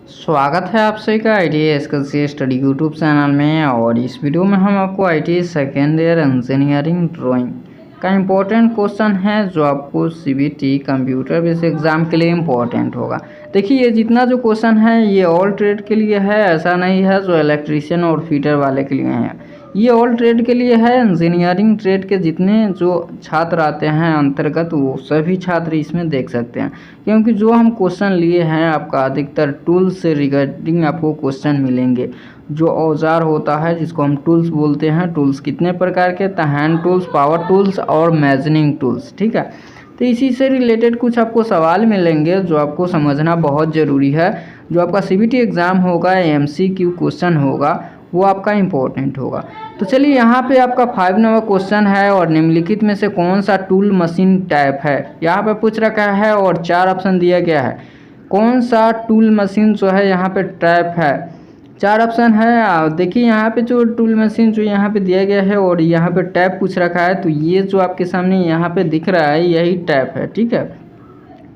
स्वागत है आप सभी का ITI skills study YouTube channel में। और इस वीडियो में हम आपको ITI second year engineering drawing का इम्पोर्टेंट क्वेश्चन है जो आपको CBT कंप्यूटर बेस्ड एग्ज़ाम के लिए इम्पोर्टेंट होगा। देखिए ये जितना जो क्वेश्चन है ये ऑल ट्रेड के लिए है, ऐसा नहीं है जो इलेक्ट्रीशियन और फिटर वाले के लिए है। ये ऑल ट्रेड के लिए है। इंजीनियरिंग ट्रेड के जितने जो छात्र आते हैं अंतर्गत वो सभी छात्र इसमें देख सकते हैं, क्योंकि जो हम क्वेश्चन लिए हैं आपका अधिकतर टूल्स से रिगार्डिंग आपको क्वेश्चन मिलेंगे। जो औजार होता है जिसको हम टूल्स बोलते हैं, टूल्स कितने प्रकार के, हैंड टूल्स, पावर टूल्स और मेजरिंग टूल्स, ठीक है। तो इसी से रिलेटेड कुछ आपको सवाल मिलेंगे जो आपको समझना बहुत ज़रूरी है। जो आपका CBT एग्ज़ाम होगा, MCQ क्वेश्चन होगा, वो आपका इम्पोर्टेंट होगा। तो चलिए यहाँ पे आपका 5 नंबर क्वेश्चन है और निम्नलिखित में से कौन सा टूल मशीन टाइप है यहाँ पे पूछ रखा है और 4 ऑप्शन दिया गया है। कौन सा टूल मशीन जो है यहाँ पे टाइप है, 4 ऑप्शन है। देखिए यहाँ पे जो टूल मशीन जो यहाँ पे दिया गया है और यहाँ पे टैप पूछ रखा है, तो ये जो आपके सामने यहाँ पे दिख रहा है यही टैप है, ठीक है।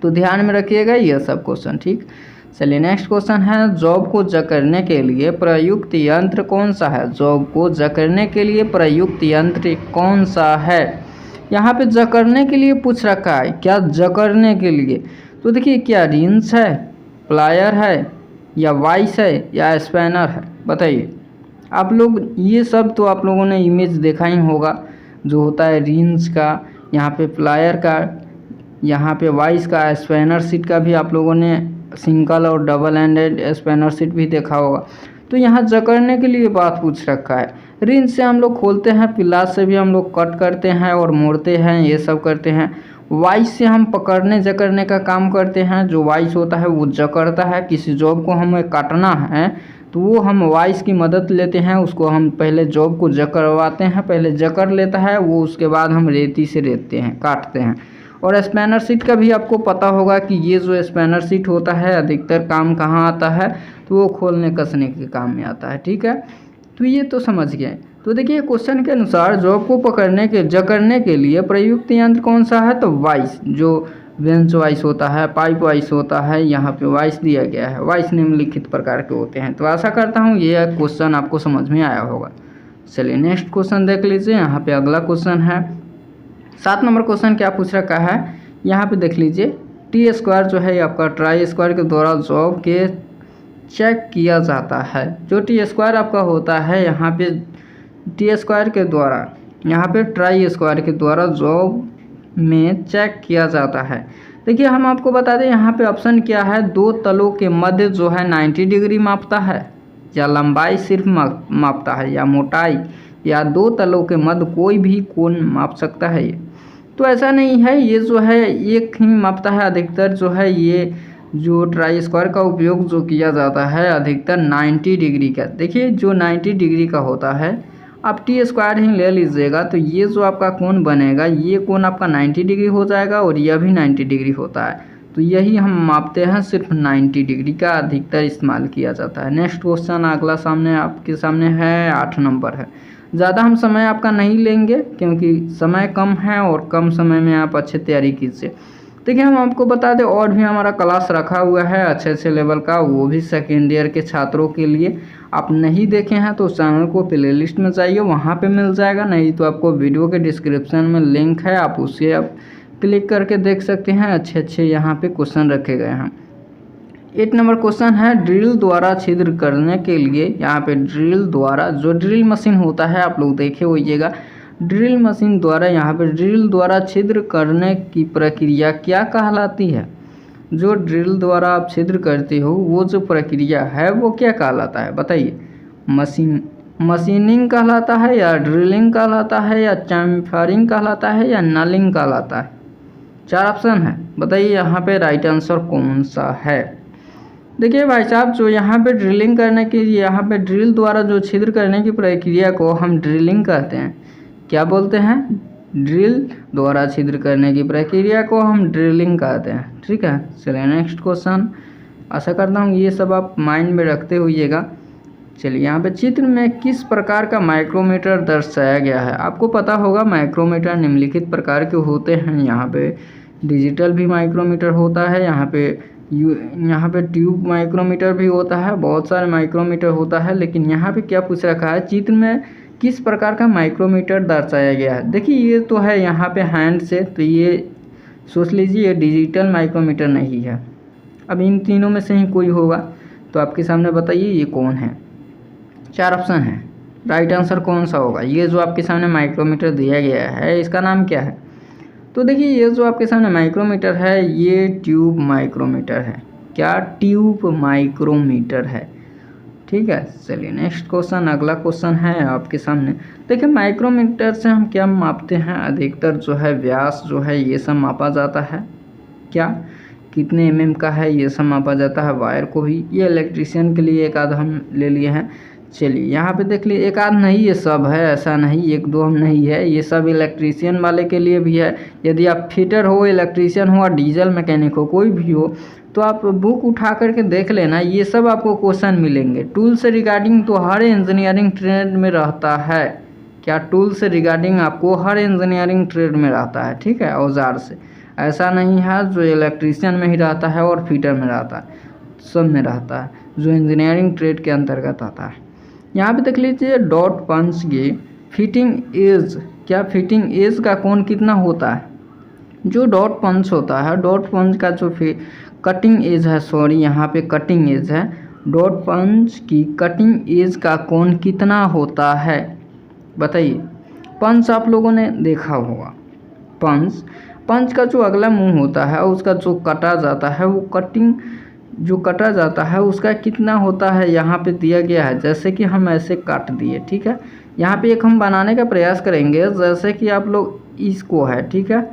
तो ध्यान में रखिएगा ये सब क्वेश्चन, ठीक। चलिए नेक्स्ट क्वेश्चन है, जॉब को जकड़ने के लिए प्रयुक्त यंत्र कौन सा है। जॉब को जकड़ने के लिए प्रयुक्त यंत्र कौन सा है। यहाँ पे जकड़ने के लिए पूछ रखा है, क्या जकड़ने के लिए, तो देखिए क्या रिंच है, प्लायर है या वाइस है या स्पैनर है, बताइए आप लोग। ये सब तो आप लोगों ने इमेज देखा ही होगा, जो होता है रिंच का, यहाँ पे प्लायर का, यहाँ पे वाइस का, स्पैनर सीट का भी आप लोगों ने सिंगल और डबल एंडेड स्पैनर सीट भी देखा होगा। तो यहाँ जकड़ने के लिए बात पूछ रखा है। रिंच से हम लोग खोलते हैं, पिलास से भी हम लोग कट करते हैं और मोड़ते हैं, ये सब करते हैं। वाइस से हम पकड़ने जकड़ने का काम करते हैं। जो वाइस होता है वो जकड़ता है, किसी जॉब को हमें काटना है तो वो हम वाइस की मदद लेते हैं, उसको हम पहले जॉब को जकड़वाते हैं, पहले जकड़ लेता है वो, उसके बाद हम रेती से रेतते हैं, काटते हैं। और स्पैनर सीट का भी आपको पता होगा कि ये जो स्पैनर सीट होता है अधिकतर काम कहाँ आता है, तो वो खोलने कसने के काम में आता है, ठीक है। तो ये तो समझ गए। तो देखिए क्वेश्चन के अनुसार जॉब को जकड़ने के लिए प्रयुक्त यंत्र कौन सा है, तो वाइस। जो बेंच वाइस होता है, पाइप वाइस होता है, यहाँ पे वाइस दिया गया है। वाइस निम्नलिखित प्रकार के होते हैं। तो आशा करता हूँ ये क्वेश्चन आपको समझ में आया होगा। चलिए नेक्स्ट क्वेश्चन देख लीजिए। यहाँ पे अगला क्वेश्चन है 7 नंबर क्वेश्चन क्या पूछ रखा है, यहाँ पे देख लीजिए। T² जो है आपका ट्राई स्क्वायर के द्वारा जॉब के चेक किया जाता है। जो T² आपका होता है यहाँ पे T² के द्वारा, यहाँ पे ट्राई स्क्वायर के द्वारा जॉब में चेक किया जाता है। देखिए हम आपको बता दें यहाँ पे ऑप्शन क्या है, 2 तलों के मध्य जो है 90 डिग्री मापता है, या लंबाई सिर्फ मापता है, या मोटाई, या 2 तलों के मध्य कोई भी कोण माप सकता है। ये तो ऐसा नहीं है, ये जो है एक ही मापता है। अधिकतर जो है ये जो ट्राई स्क्वायर का उपयोग जो किया जाता है अधिकतर 90 डिग्री का। देखिए जो 90 डिग्री का होता है, आप T² ही ले लीजिएगा तो ये जो आपका कोण बनेगा, ये कोण आपका 90 डिग्री हो जाएगा और यह भी 90 डिग्री होता है। तो यही हम मापते हैं, सिर्फ 90 डिग्री का अधिकतर इस्तेमाल किया जाता है। नेक्स्ट क्वेश्चन अगला सामने आपके सामने है, 8 नंबर है। ज़्यादा हम समय आपका नहीं लेंगे क्योंकि समय कम है और कम समय में आप अच्छे तैयारी कीजिए। देखिए हम आपको बता दें और भी हमारा क्लास रखा हुआ है अच्छे लेवल का, वो भी सेकेंड ईयर के छात्रों के लिए। आप नहीं देखे हैं तो चैनल को प्लेलिस्ट में जाइए, वहाँ पे मिल जाएगा, नहीं तो आपको वीडियो के डिस्क्रिप्शन में लिंक है, आप उसे आप क्लिक करके देख सकते हैं। अच्छे यहाँ पे क्वेश्चन रखे गए हैं। 8 नंबर क्वेश्चन है, ड्रिल द्वारा छिद्र करने के लिए, यहाँ पे ड्रिल द्वारा, जो ड्रिल मशीन होता है आप लोग देखे होइएगा, ड्रिल मशीन द्वारा, यहाँ पे ड्रिल द्वारा छिद्र करने की प्रक्रिया क्या कहलाती है। जो ड्रिल द्वारा आप छिद्र करते हो वो जो प्रक्रिया है वो क्या कहलाता है, बताइए। मशीनिंग कहलाता है, या ड्रिलिंग कहलाता है, या चैम्फरिंग कहलाता है, या नलिंग कहलाता है। 4 ऑप्शन है, बताइए यहाँ पे राइट आंसर कौन सा है। देखिए भाई साहब, जो यहाँ पे ड्रिलिंग करने की, यहाँ पे ड्रिल द्वारा जो छिद्र करने की प्रक्रिया को हम ड्रिलिंग कहते हैं। क्या बोलते हैं, ड्रिल द्वारा छिद्र करने की प्रक्रिया को हम ड्रिलिंग कहते हैं, ठीक है। चलिए नेक्स्ट क्वेश्चन, आशा करता हूँ ये सब आप माइंड में रखते होइएगा। चलिए यहाँ पे चित्र में किस प्रकार का माइक्रोमीटर दर्शाया गया है। आपको पता होगा माइक्रोमीटर निम्नलिखित प्रकार के होते हैं। यहाँ पे डिजिटल भी माइक्रोमीटर होता है, यहाँ पे यहाँ पे ट्यूब माइक्रोमीटर भी होता है, बहुत सारे माइक्रोमीटर होता है, लेकिन यहाँ पे क्या पूछ रखा है, चित्र में किस प्रकार का माइक्रोमीटर दर्शाया गया है। देखिए ये तो है यहाँ पे हैंड से, तो ये सोच लीजिए ये डिजिटल माइक्रोमीटर नहीं है। अब इन तीनों में से ही कोई होगा, तो आपके सामने बताइए ये कौन है। 4 ऑप्शन है, राइट आंसर कौन सा होगा। ये जो आपके सामने माइक्रोमीटर दिया गया है इसका नाम क्या है। तो देखिए ये जो आपके सामने माइक्रोमीटर है ये ट्यूब माइक्रोमीटर है। क्या, ट्यूब माइक्रोमीटर है। ठीक है, चलिए नेक्स्ट क्वेश्चन, अगला क्वेश्चन है आपके सामने। देखिए माइक्रोमीटर से हम क्या मापते हैं, अधिकतर जो है व्यास जो है ये सब मापा जाता है। क्या, कितने mm का है ये सब मापा जाता है। वायर को भी, ये इलेक्ट्रीशियन के लिए एक आध हम ले लिए हैं। चलिए यहाँ पे देख लीजिए, एक आध नहीं ये सब है, ऐसा नहीं एक दो हम नहीं है, ये सब इलेक्ट्रीशियन वाले के लिए भी है। यदि आप फिटर हो, इलेक्ट्रीशियन हो, डीजल मैकेनिक हो, कोई भी हो, तो आप बुक उठा करके देख लेना, ये सब आपको क्वेश्चन मिलेंगे। टूल से रिगार्डिंग तो हर इंजीनियरिंग ट्रेड में रहता है। क्या, टूल से रिगार्डिंग आपको हर इंजीनियरिंग ट्रेड में रहता है। ठीक है, औजार से, ऐसा नहीं है जो इलेक्ट्रीशियन में ही रहता है और फिटर में रहता है, सब में रहता है, जो इंजीनियरिंग ट्रेड के अंतर्गत आता है। यहाँ पे देख लीजिए डॉट पंच की फिटिंग एज। क्या, फिटिंग एज का कोण कितना होता है। जो डॉट पंच होता है, डॉट पंच का जो कटिंग एज है, सॉरी यहाँ पे कटिंग एज है, डॉट पंच की कटिंग एज का कोण कितना होता है बताइए। पंच आप लोगों ने देखा होगा, पंच का जो अगला मुंह होता है उसका जो कटा जाता है, वो कटिंग जो कटा जाता है उसका कितना होता है यहाँ पे दिया गया है। जैसे कि हम ऐसे काट दिए, ठीक है, यहाँ पे एक हम बनाने का प्रयास करेंगे, जैसे कि आप लोग इसको है, ठीक है,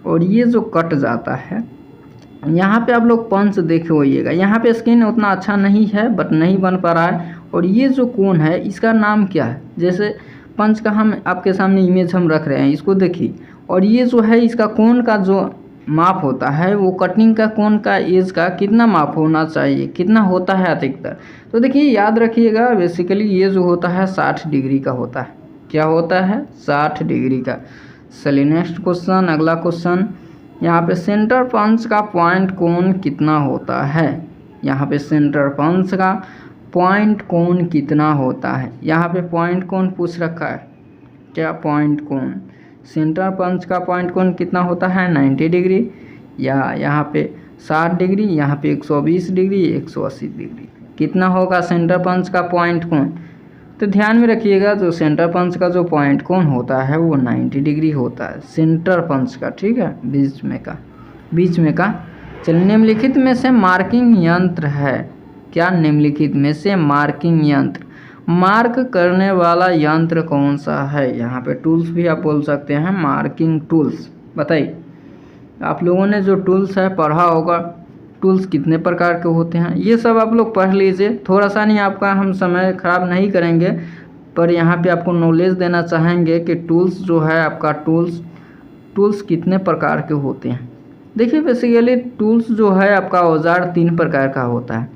और ये जो कट जाता है यहाँ पे आप लोग पंच देखे होइएगा। यहाँ पे स्किन उतना अच्छा नहीं है, बट नहीं बन पा रहा है। और ये जो कोण है इसका नाम क्या है। जैसे पंच का हम आपके सामने इमेज हम रख रहे हैं, इसको देखिए, और ये जो है इसका कोण का जो माप होता है, वो कटिंग का कोण का एज का कितना माप होना चाहिए, कितना होता है अधिकतर। तो देखिए याद रखिएगा, बेसिकली ये जो होता है 60 डिग्री का होता है। क्या होता है, 60 डिग्री का। चलिए नेक्स्ट क्वेश्चन, अगला क्वेश्चन, यहाँ पे सेंटर पंच का पॉइंट कोण कितना होता है। यहाँ पे सेंटर पंच का पॉइंट कोण कितना होता है। यहाँ पे पॉइंट कोण पूछ रखा है। क्या, पॉइंट कोण, सेंटर पंच का पॉइंट कोण कितना होता है, 90 डिग्री, या यहाँ पे 60 डिग्री, यहाँ पे 120 डिग्री, 180 डिग्री, कितना होगा सेंटर पंच का पॉइंट कोण। तो ध्यान में रखिएगा, जो सेंटर पंच का जो पॉइंट कोण होता है वो 90 डिग्री होता है, सेंटर पंच का। ठीक है, बीच में का। चलिए निम्नलिखित में से मार्किंग यंत्र है। क्या, निम्नलिखित में से मार्किंग यंत्र, मार्क करने वाला यंत्र कौन सा है। यहाँ पे टूल्स भी आप बोल सकते हैं, मार्किंग टूल्स। बताइए, आप लोगों ने जो टूल्स है पढ़ा होगा, टूल्स कितने प्रकार के होते हैं, ये सब आप लोग पढ़ लीजिए। थोड़ा सा नहीं, आपका हम समय ख़राब नहीं करेंगे, पर यहाँ पे आपको नॉलेज देना चाहेंगे कि टूल्स जो है आपका, टूल्स कितने प्रकार के होते हैं। देखिए बेसिकली टूल्स जो है आपका औजार 3 प्रकार का होता है।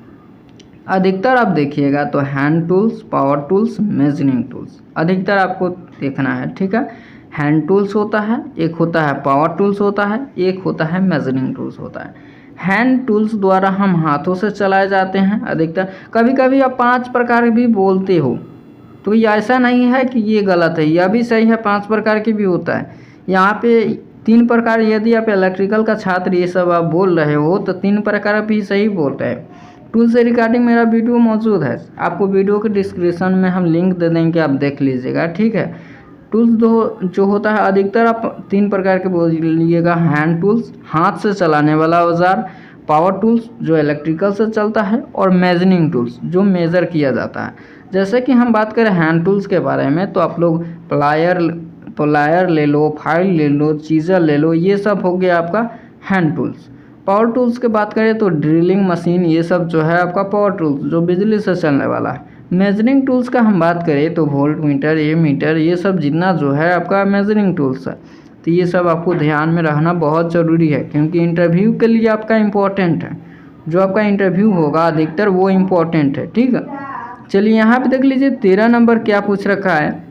अधिकतर आप देखिएगा तो hand tools, power tools, measuring tools, अधिकतर आपको देखना है। ठीक है, हैंड टूल्स होता है, एक होता है पावर टूल्स होता है, एक होता है मेजरिंग टूल्स होता है। हैंड टूल्स द्वारा हम हाथों से चलाए जाते हैं अधिकतर। कभी कभी आप 5 प्रकार भी बोलते हो, तो ये ऐसा नहीं है कि ये गलत है, यह भी सही है, 5 प्रकार के भी होता है। यहाँ पे 3 प्रकार, यदि आप इलेक्ट्रिकल का छात्र ये सब आप बोल रहे हो तो 3 प्रकार भी सही बोल रहे हैं। टूल से रिगार्डिंग मेरा वीडियो मौजूद है, आपको वीडियो के डिस्क्रिप्शन में हम लिंक दे देंगे, आप देख लीजिएगा। ठीक है, टूल्स जो होता है अधिकतर आप 3 प्रकार के बोलिएगा। हैंड टूल्स, हाथ से चलाने वाला औजार, पावर टूल्स जो इलेक्ट्रिकल से चलता है, और मेजरिंग टूल्स जो मेज़र किया जाता है। जैसे कि हम बात करें हैंड टूल्स के बारे में, तो आप लोग प्लायर ले लो, फाइल ले लो, चीज़र ले लो, ये सब हो गया आपका हैंड टूल्स। पावर टूल्स की बात करें तो ड्रिलिंग मशीन, ये सब जो है आपका पावर टूल्स जो बिजली से चलने वाला है। मेजरिंग टूल्स का हम बात करें तो वोल्ट मीटर, ये मीटर, ये सब जितना जो है आपका मेजरिंग टूल्स है। तो ये सब आपको ध्यान में रखना बहुत ज़रूरी है, क्योंकि इंटरव्यू के लिए आपका इम्पोर्टेंट है। जो आपका इंटरव्यू होगा अधिकतर वो इम्पोर्टेंट है। ठीक है, चलिए यहाँ पे देख लीजिए 13 नंबर क्या पूछ रखा है,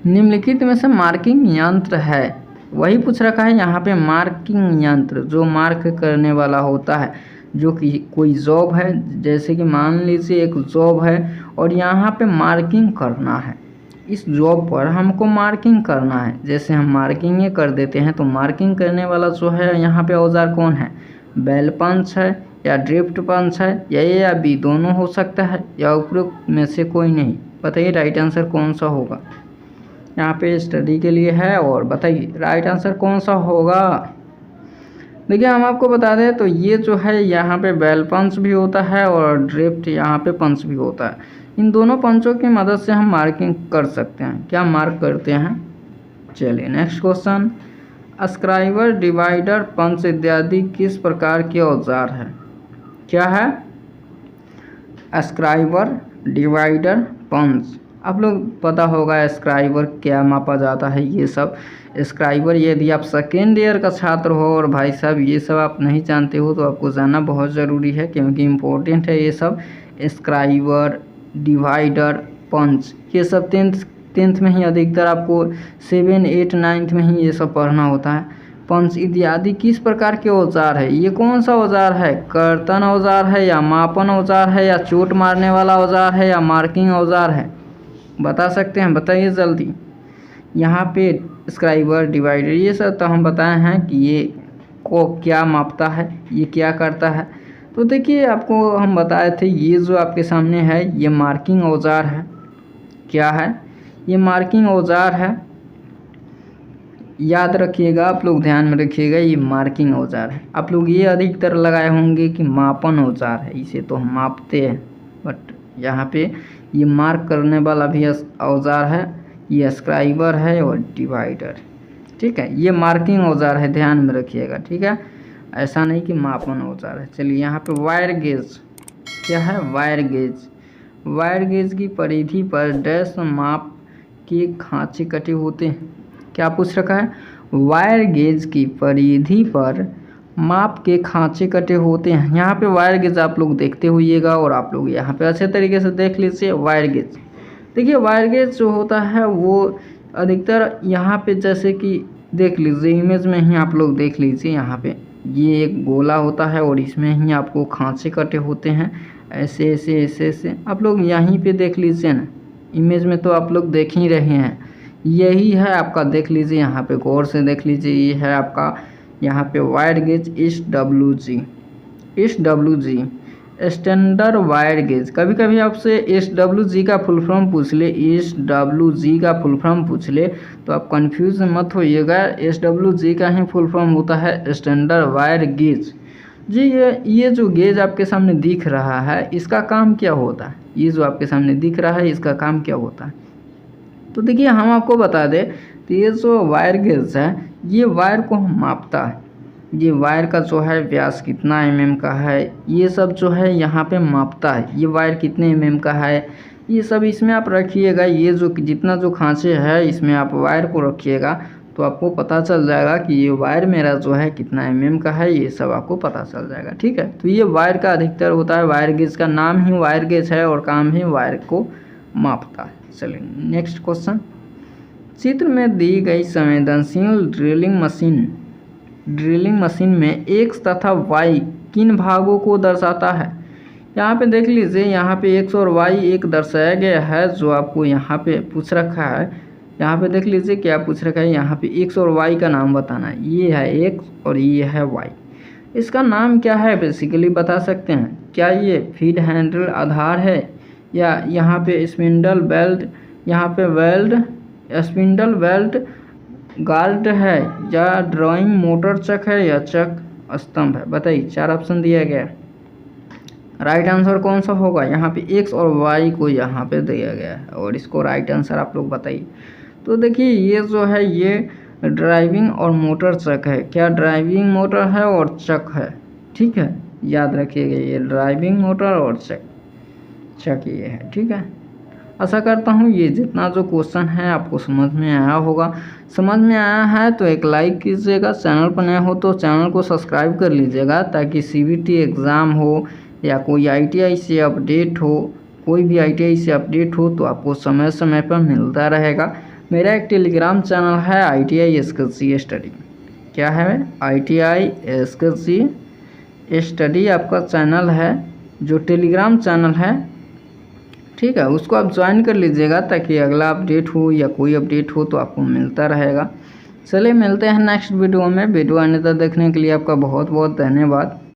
निम्नलिखित में से मार्किंग यंत्र है। वही पूछ रखा है यहाँ पे, मार्किंग यंत्र जो मार्क करने वाला होता है। जो कि कोई जॉब है, जैसे कि मान लीजिए एक जॉब है और यहाँ पे मार्किंग करना है, इस जॉब पर हमको मार्किंग करना है, जैसे हम मार्किंग कर देते हैं तो मार्किंग करने वाला जो है यहाँ पे औजार कौन है, बेल पंच है या ड्रिफ्ट पंच है, या ए या बी दोनों हो सकता है या उपरोक्त में से कोई नहीं। बताइए राइट आंसर कौन सा होगा, यहाँ पे स्टडी के लिए है और बताइए राइट आंसर कौन सा होगा। देखिए हम आपको बता दें तो ये जो है यहाँ पे बेल पंच भी होता है और ड्रिफ्ट यहाँ पे पंच भी होता है। इन दोनों पंचों की मदद से हम मार्किंग कर सकते हैं, क्या मार्क करते हैं। चलिए नेक्स्ट क्वेश्चन, स्क्राइबर, डिवाइडर, पंच इत्यादि किस प्रकार के औजार है। क्या है, स्क्राइबर, डिवाइडर, पंच। आप लोग पता होगा स्क्राइबर क्या मापा जाता है, ये सब स्क्राइबर यदि आप सेकेंड ईयर का छात्र हो और भाई साहब ये सब आप नहीं जानते हो तो आपको जानना बहुत ज़रूरी है, क्योंकि इम्पोर्टेंट है ये सब। स्क्राइबर, डिवाइडर, पंच ये सब टेंथ में ही अधिकतर आपको 7, 8, 9 में ही ये सब पढ़ना होता है। पंच इत्यादि किस प्रकार के औजार है, ये कौन सा औजार है, कर्तन औजार है या मापन औजार है या चोट मारने वाला औजार है या मार्किंग औजार है, बता सकते हैं, बताइए जल्दी। यहाँ पे स्क्राइबर, डिवाइडर ये सब तो हम बताए हैं कि ये को क्या मापता है, ये क्या करता है। तो देखिए आपको हम बताए थे ये जो आपके सामने है ये मार्किंग औजार है। क्या है, ये मार्किंग औजार है, याद रखिएगा, आप लोग ध्यान में रखिएगा, ये मार्किंग औजार है। आप लोग ये अधिकतर लगाए होंगे कि मापन औजार है, इसे तो हम मापते हैं, बट यहाँ पे ये मार्क करने वाला भी औजार है, ये स्क्राइबर है और डिवाइडर। ठीक है, ये मार्किंग औजार है, ध्यान में रखिएगा, ठीक है, ऐसा नहीं कि मापन औजार है। चलिए यहाँ पे वायर गेज, क्या है, वायर गेज। वायर गेज की परिधि पर डैश माप के खांचे कटे होते हैं। क्या पूछ रखा है, वायर गेज की परिधि पर माप के खांचे कटे होते हैं। यहाँ पे वायर गेज आप लोग देखते होइएगा और आप लोग यहाँ पे अच्छे तरीके से देख लीजिए वायर गेज। देखिए वायर गेज जो होता है वो अधिकतर यहाँ पे जैसे कि देख लीजिए इमेज में ही आप लोग देख लीजिए, यहाँ पे ये एक गोला होता है और इसमें ही आपको खांचे कटे होते हैं, ऐसे ऐसे ऐसे ऐसे। आप लोग यहीं पे देख लीजिए ना, इमेज में तो आप लोग देख ही रहे हैं, यही है आपका, देख लीजिए यहाँ पे गौर से देख लीजिए, ये है आपका यहाँ पे wire gauge SWG। SWG standard wire gauge. कभी कभी आपसे SWG का फुल फॉर्म पूछ ले, SWG का फुल फॉर्म पूछ ले तो आप कंफ्यूज मत होइएगा, SWG का ही फुल फॉर्म होता है स्टैंडर्ड वायर गेज। जी ये जो गेज आपके सामने दिख रहा है इसका काम क्या होता है, ये जो आपके सामने दिख रहा है इसका काम क्या होता है। तो देखिए हम आपको बता दें तो ये जो वायर गेज है ये वायर को मापता है, ये वायर का जो है व्यास कितना mm का है, ये सब जो है यहाँ पे मापता है, ये वायर कितने mm का है, ये सब इसमें आप रखिएगा। ये जो जितना जो खांचे है इसमें आप वायर को रखिएगा तो आपको पता चल जाएगा कि ये वायर मेरा जो है कितना mm का है, ये सब आपको पता चल जाएगा। ठीक है, तो ये वायर का अधिकतर होता है, वायर गेज का नाम ही वायर गेज है और काम ही वायर को मापता है। चलिए नेक्स्ट क्वेश्चन, चित्र में दी गई संवेदनशील ड्रिलिंग मशीन में X तथा Y किन भागों को दर्शाता है। यहाँ पे देख लीजिए, यहाँ पे X और Y एक दर्शाया गया है जो आपको यहाँ पे पूछ रखा है। यहाँ पे देख लीजिए क्या पूछ रखा है, यहाँ पे X और Y का नाम बताना है, ये है X और ये है Y। इसका नाम क्या है बेसिकली बता सकते हैं, क्या ये फीड हैंडल आधार है या यहाँ पे स्पिंडल बेल्ट, यहाँ पे वेल्ड स्पिंडल बेल्ट गार्ड है या ड्राइंग मोटर चक है या चक स्तंभ है। बताइए, 4 ऑप्शन दिया गया है, राइट आंसर कौन सा होगा। यहाँ पे X और Y को यहाँ पे दिया गया है और इसको राइट आंसर आप लोग बताइए। तो देखिए ये जो है ये ड्राइविंग और मोटर चक है, क्या ड्राइविंग मोटर है और चक है। ठीक है, याद रखिएगा ये ड्राइविंग मोटर और चक ये है। ठीक है, आशा करता हूँ ये जितना जो क्वेश्चन है आपको समझ में आया होगा। समझ में आया है तो एक लाइक कीजिएगा, चैनल पर नया हो तो चैनल को सब्सक्राइब कर लीजिएगा ताकि CBT एग्ज़ाम हो या कोई ITI से अपडेट हो, कोई भी ITI से अपडेट हो तो आपको समय समय पर मिलता रहेगा। मेरा एक टेलीग्राम चैनल है ITI SKC स्टडी। क्या है, ITI SKC स्टडी आपका चैनल है, जो टेलीग्राम चैनल है, ठीक है, उसको आप ज्वाइन कर लीजिएगा ताकि अगला अपडेट हो या कोई अपडेट हो तो आपको मिलता रहेगा। चलिए मिलते हैं नेक्स्ट वीडियो में। वीडियो आने तक देखने के लिए आपका बहुत बहुत धन्यवाद।